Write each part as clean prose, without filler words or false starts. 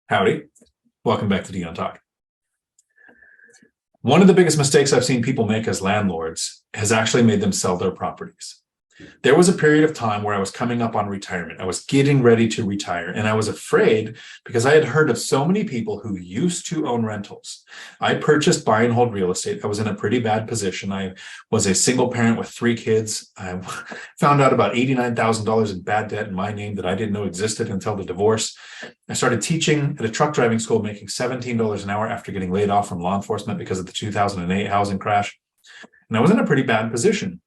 Howdy. Welcome back to Dion Talk. One of the biggest mistakes I've seen people make as landlords has actually made them sell their properties. There was a period of time where I was coming up on retirement. I was getting ready to retire, and I was afraid because I had heard of so many people who used to own rentals. I purchased buy and hold real estate. I was in a pretty bad position. I was a single parent with 3 kids. I found out about $89,000 in bad debt in my name that I didn't know existed until the divorce. I started teaching at a truck driving school, making $17 an hour after getting laid off from law enforcement because of the 2008 housing crash. And I was in a pretty bad position.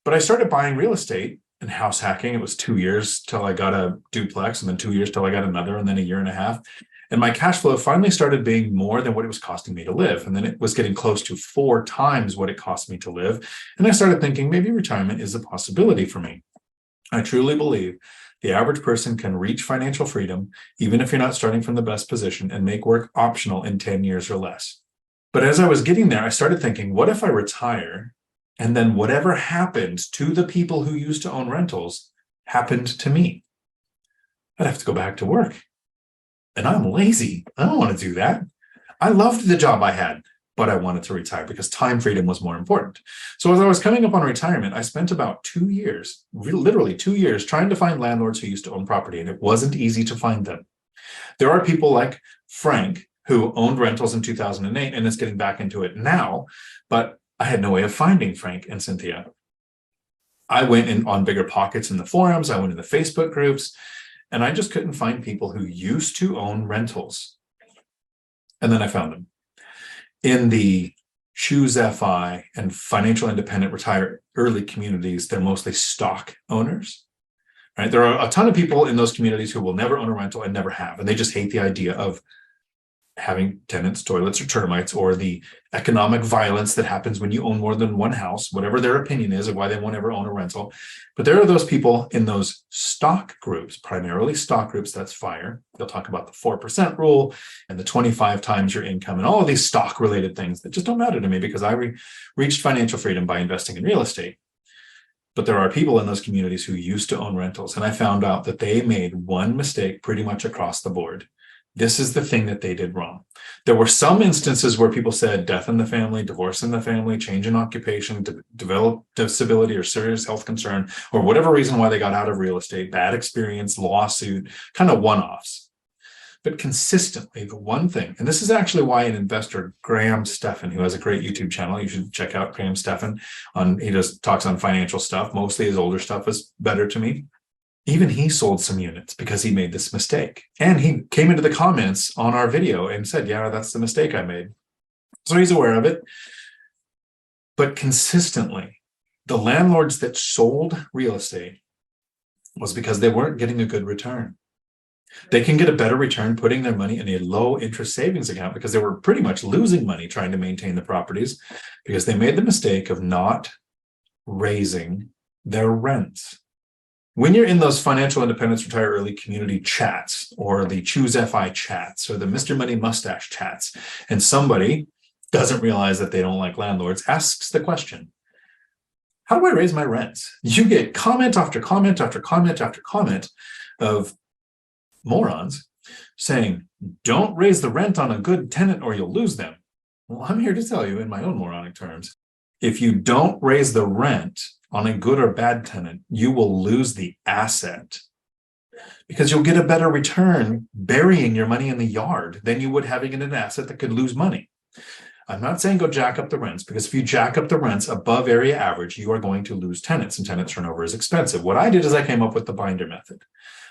But I started buying real estate and house hacking. It was 2 years till I got a duplex, and then 2 years till I got another, and then a year and a half. And my cash flow finally started being more than what it was costing me to live. And then it was getting close to 4 times what it cost me to live. And I started thinking maybe retirement is a possibility for me. I truly believe the average person can reach financial freedom, even if you're not starting from the best position, and make work optional in 10 years or less. But as I was getting there, I started thinking, what if I retire and then whatever happened to the people who used to own rentals happened to me? I'd have to go back to work. And I'm lazy. I don't want to do that. I loved the job I had, but I wanted to retire because time freedom was more important. So as I was coming up on retirement, I spent about 2 years, literally 2 years, trying to find landlords who used to own property, and it wasn't easy to find them. There are people like Frank who owned rentals in 2008 and is getting back into it now, but I had no way of finding Frank and Cynthia. I went in on BiggerPockets in the forums, I went in the Facebook groups, and I just couldn't find people who used to own rentals. And then I found them. In the Choose FI and financial independent retire early communities, they're mostly stock owners. Right? There are a ton of people in those communities who will never own a rental and never have, and they just hate the idea of having tenants, toilets, or termites, or the economic violence that happens when you own more than one house, whatever their opinion is of why they won't ever own a rental. But there are those people in those stock groups, primarily stock groups, that's FIRE. They'll talk about the 4% rule and the 25 times your income and all of these stock related things that just don't matter to me because I reached financial freedom by investing in real estate. But there are people in those communities who used to own rentals, and I found out that they made one mistake pretty much across the board. This is the thing that they did wrong. There were some instances where people said death in the family, divorce in the family, change in occupation, develop disability or serious health concern, or whatever reason why they got out of real estate, bad experience, lawsuit, kind of one-offs. But consistently, the one thing, and this is actually why an investor, Stephan, who has a great YouTube channel, you should check out Stephan. He just talks on financial stuff. Mostly his older stuff is better to me. Even he sold some units because he made this mistake. And he came into the comments on our video and said, yeah, that's the mistake I made. So he's aware of it. But consistently, the landlords that sold real estate was because they weren't getting a good return. They can get a better return putting their money in a low interest savings account because they were pretty much losing money trying to maintain the properties because they made the mistake of not raising their rents. When you're in those financial independence retire early community chats or the Choose FI chats or the Mr. Money Mustache chats, and somebody doesn't realize that they don't like landlords, asks the question, how do I raise my rents? You get comment after comment after comment after comment of morons saying, don't raise the rent on a good tenant or you'll lose them. Well, I'm here to tell you in my own moronic terms, if you don't raise the rent on a good or bad tenant, you will lose the asset because you'll get a better return burying your money in the yard than you would having in an asset that could lose money. I'm not saying go jack up the rents because if you jack up the rents above area average, you are going to lose tenants, and tenant turnover is expensive. What I did is I came up with the binder method.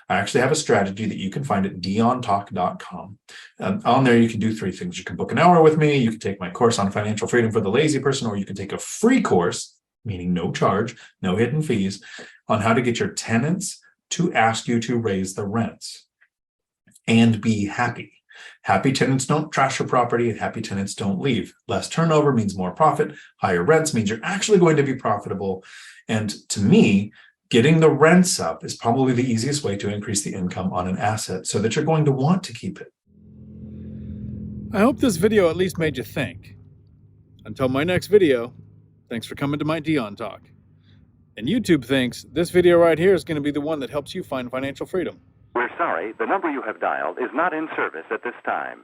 I actually have a strategy that you can find at diontalk.com. On there, you can do 3 things. You can book an hour with me. You can take my course on financial freedom for the lazy person, or you can take a free course, meaning no charge, no hidden fees, on how to get your tenants to ask you to raise the rents and be happy. Happy tenants don't trash your property, and happy tenants don't leave. Less turnover means more profit. Higher rents means you're actually going to be profitable. And to me, getting the rents up is probably the easiest way to increase the income on an asset so that you're going to want to keep it. I hope this video at least made you think. Until my next video, thanks for coming to my Dion Talk. And YouTube thinks this video right here is going to be the one that helps you find financial freedom. We're sorry, the number you have dialed is not in service at this time.